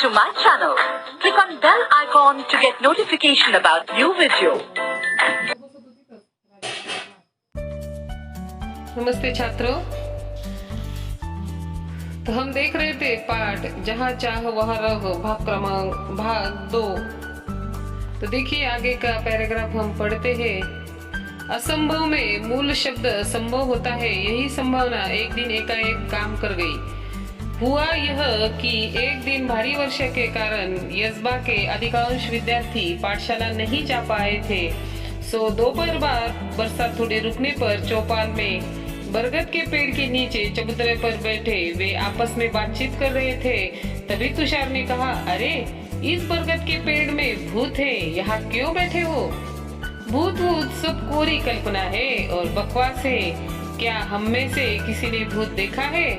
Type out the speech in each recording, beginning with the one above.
to my channel. Click on bell icon to get notification about new video. नमस्ते छात्रों। तो हम देख रहे थे पाठ जहाँ चाह वहाँ रहो भाग 2। तो देखिए आगे का पैराग्राफ हम पढ़ते हैं। असंभव में मूल शब्द संभव होता है। यही संभावना एक दिन एकाएक काम कर गई। हुआ यह कि एक दिन भारी वर्षा के कारण यस्बा के अधिकांश विद्यार्थी पाठशाला नहीं जा पाए थे। सो दोपहर बाद बरसात थोड़े रुकने पर चौपाल में बरगद के पेड़ के नीचे चबूतरे पर बैठे वे आपस में बातचीत कर रहे थे। तभी तुषार ने कहा, अरे इस बरगद के पेड़ में भूत है, यहाँ क्यों बैठे हो? भूत सब कोरी कल्पना है और बकवास है। क्या हम में से किसी ने भूत देखा है?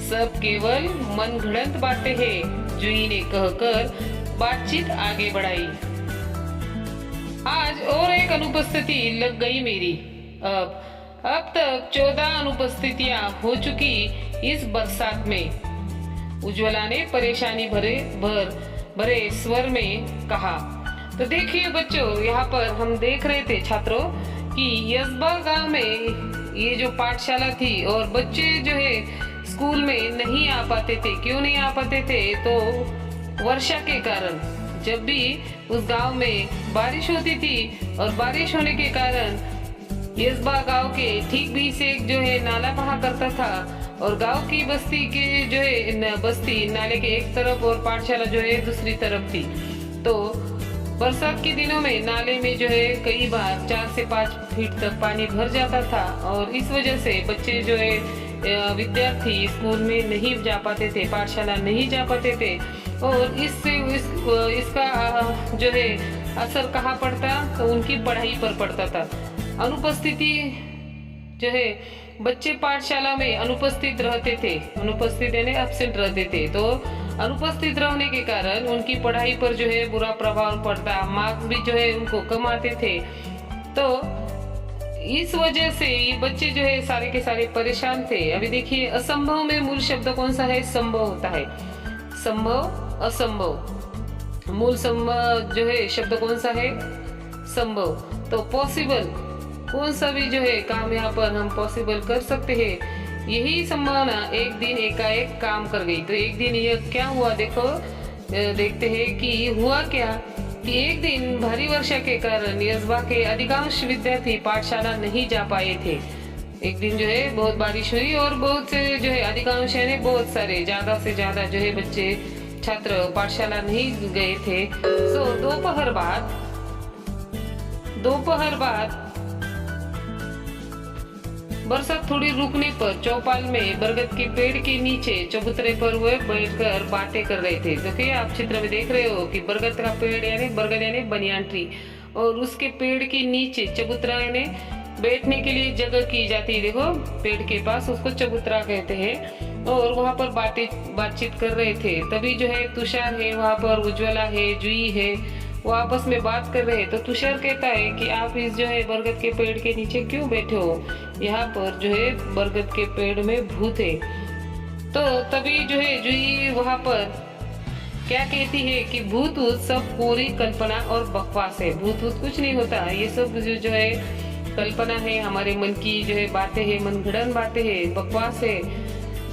सब केवल मनगढ़ंत बातें हैं, जूही ने कहकर बातचीत आगे बढ़ाई। आज और एक अनुपस्थिति लग गई मेरी। अब तक 14 अनुपस्थितियां हो चुकी इस बरसात में, उज्ज्वला ने परेशानी भरे स्वर में कहा। तो देखिए बच्चों, यहाँ पर हम देख रहे थे छात्रों कि यस्बा गांव में ये जो पाठशाला थी और बच्चे जो है स्कूल में नहीं आ पाते थे। क्यों नहीं आ पाते थे? तो वर्षा के कारण। जब भी उस गांव में बारिश होती थी और बारिश होने के कारण यस्बा गांव के ठीक बीच से जो है नाला बहा करता था और गांव की बस्ती के जो है बस्ती नाले के एक तरफ और पाठशाला जो है दूसरी तरफ थी। तो बरसात के दिनों में नाले में जो है कई बार 4 से 5 फीट तक पानी भर जाता था और इस वजह से बच्चे जो है विद्यार्थी स्कूल में नहीं जा पाते थे, पाठशाला नहीं जा पाते थे। और इसका जो है असर कहाँ पड़ता? तो उनकी पढ़ाई पर पड़ता था। अनुपस्थिति जो है बच्चे पाठशाला में अनुपस्थित रहते थे, अनुपस्थित यानी एब्सेंट रहते थे। तो अनुपस्थित रहने के कारण उनकी पढ़ाई पर जो है बुरा प्रभाव पड़ता, मार्क्स भी जो है उनको कम आते थे। तो इस वजह से ये बच्चे जो है सारे के सारे परेशान थे। अभी देखिए, असंभव में मूल शब्द कौन सा है? संभव होता है। संभव, असंभव। मूल संभव जो है शब्द कौन सा है? संभव। तो पॉसिबल, कौन सा भी जो है काम यहाँ पर हम पॉसिबल कर सकते हैं। यही संभावना एक दिन एकाएक काम कर गई। तो एक दिन यह क्या हुआ? देखते हैं कि हुआ क्या कि एक दिन भारी वर्षा के कारण यस्बा के अधिकांश विद्यार्थी पाठशाला नहीं जा पाए थे। एक दिन जो है बहुत बारिश हुई और बहुत से जो है अधिकांश यानी बहुत सारे ज्यादा से ज्यादा जो है बच्चे छात्र पाठशाला नहीं गए थे। सो दोपहर बाद बरसात थोड़ी रुकने पर चौपाल में बरगद के पेड़ के नीचे चबूतरे पर वे बैठकर बातें कर रहे थे। देखिए आप चित्र में देख रहे हो कि बरगद का पेड़ यानी बरगद यानी बनियान ट्री, और उसके पेड़ के नीचे चबूतरा यानी बैठने के लिए जगह की जाती है। देखो पेड़ के पास उसको चबूतरा कहते हैं। और वहाँ पर बातचीत कर रहे थे। तभी जो है तुषार है वहाँ पर, उज्ज्वला है, जूही है, वो आपस में बात कर रहे हैं। तो तुषार कहता है कि आप इस जो है बरगद के पेड़ के नीचे क्यों बैठे हो? यहाँ पर जो है बरगद के पेड़ में भूत है। तो तभी जो है जूही वहाँ पर क्या कहती है कि भूत सब पूरी कल्पना और बकवास है। भूत कुछ नहीं होता, ये सब जो है कल्पना है, हमारे मन की जो है बातें हैं, मनगढ़ंत बातें हैं, बकवास है।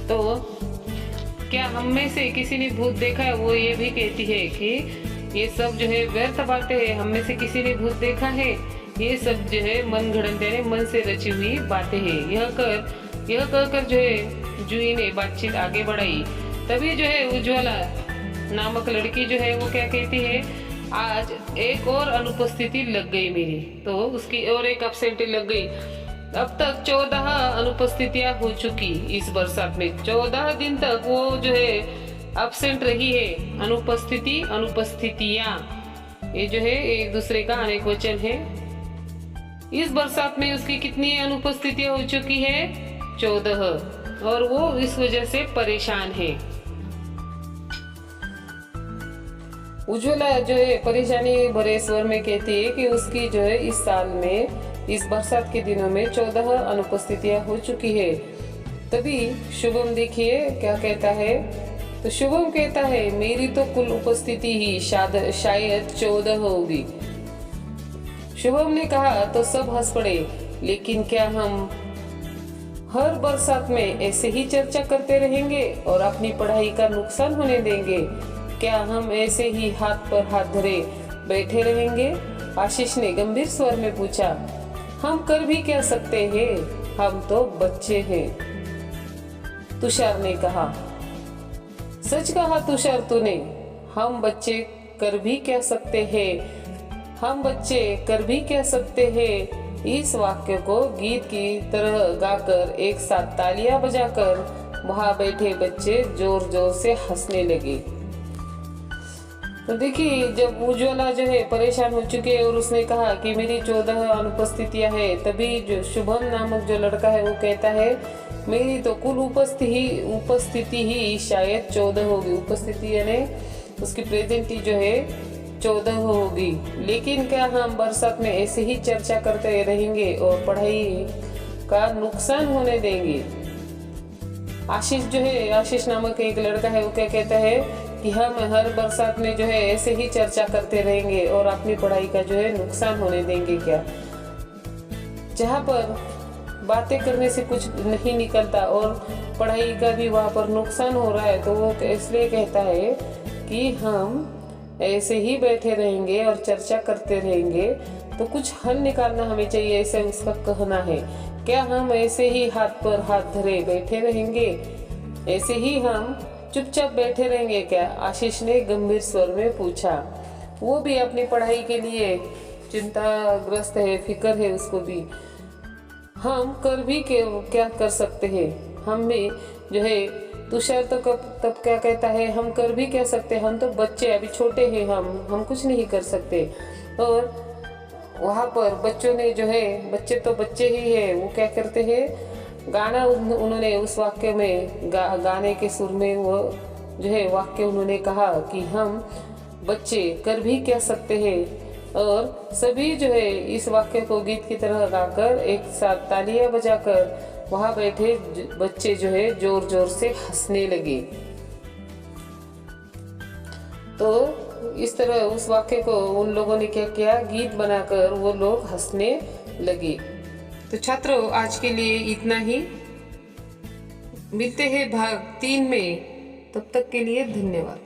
तो क्या हम में से किसी ने भूत देखा है? वो ये भी कहती है कि ये सब जो है व्यर्थ बातें हैं, हम में से किसी ने भूत देखा है? ये सब जो है मनगढ़ंत यानी मन से रची हुई बातें हैं। यह कहकर जो है जूही ने बातचीत आगे बढ़ाई। तभी जो है उज्ज्वला नामक लड़की जो है वो क्या कहती है, आज एक और अनुपस्थिति लग गई मेरी। तो उसकी और एक एब्सेंटी लग गई। अब तक 14 अनुपस्थितियां हो चुकी इस बरसात में। 14 दिन तक वो जो है एब्सेंट रही है। अनुपस्थितियां ये जो है एक दूसरे का अनेक वचन है। इस बरसात में उसकी कितनी अनुपस्थितियां हो चुकी है? 14, और वो इस वजह से परेशान है। उज्ज्वला जो है परेशानी भरे स्वर में कहती है कि उसकी जो है इस साल में इस बरसात के दिनों में 14 अनुपस्थितियां हो चुकी है। तभी शुभम देखिए क्या कहता है तो शुभम कहता है मेरी तो कुल उपस्थिति ही शायद 14 होगी। शुभम ने कहा तो सब हंस पड़े। लेकिन क्या हम हर बरसात में ऐसे ही चर्चा करते रहेंगे और अपनी पढ़ाई का नुकसान होने देंगे? क्या हम ऐसे ही हाथ पर हाथ धरे बैठे रहेंगे? आशीष ने गंभीर स्वर में पूछा। हम कर भी क्या सकते हैं, हम तो बच्चे हैं, तुषार ने कहा। सच कहा तुषार तूने, हम बच्चे कर भी क्या सकते हैं, हम बच्चे कर भी क्या सकते हैं। इस वाक्य को गीत की तरह गाकर एक साथ तालियां बजाकर वहां बैठे बच्चे जोर जोर से हंसने लगे। तो देखिए, जब उज्ज्वला जो है परेशान हो चुके और उसने कहा कि मेरी 14 अनुपस्थितियां हैं, तभी जो शुभम नामक जो लड़का है वो कहता है मेरी तो कुल उपस्थिति ही शायद 14 होगी। उपस्थिति यानी उसकी प्रेजेंटी जो है 14 होगी। लेकिन क्या हम बरसात में ऐसे ही चर्चा करते रहेंगे और पढ़ाई का नुकसान होने देंगे? आशीष जो है, आशीष नामक एक लड़का है, वो क्या कहता है कि हम हर बरसात में जो है ऐसे ही चर्चा करते रहेंगे और अपनी पढ़ाई का जो है नुकसान होने देंगे क्या? जहाँ पर बातें करने से कुछ नहीं निकलता और पढ़ाई का भी वहाँ पर नुकसान हो रहा है, तो वो इसलिए कहता है कि हम ऐसे ही बैठे रहेंगे और चर्चा करते रहेंगे तो कुछ हल निकालना हमें चाहिए, ऐसे उसका कहना है। क्या हम ऐसे ही हाथ पर हाथ धरे बैठे रहेंगे, ऐसे ही हम चुपचाप बैठे रहेंगे क्या? आशीष ने गंभीर स्वर में पूछा। वो भी अपनी पढ़ाई के लिए चिंताग्रस्त है, फिक्र है उसको भी। हम कर भी क्या कर सकते हैं, हम भी जो है तुषार तो तब क्या कहता है हम कर भी क्या सकते हैं, हम तो बच्चे अभी छोटे हैं, हम कुछ नहीं कर सकते। और वहाँ पर बच्चों ने जो है, बच्चे तो बच्चे ही है, वो क्या करते हैं गाना उन्होंने उस वाक्य में गाने के सुर में वो जो है वाक्य उन्होंने कहा कि हम बच्चे कर भी क्या सकते हैं। और सभी जो है इस वाक्य को गीत की तरह गाकर एक साथ तालियां बजाकर वहां बैठे बच्चे जो है जोर जोर से हंसने लगे। तो इस तरह उस वाक्य को उन लोगों ने क्या किया, गीत बनाकर वो लोग हंसने लगे। तो छात्रों, आज के लिए इतना ही। मिलते हैं भाग 3 में, तब तक के लिए धन्यवाद।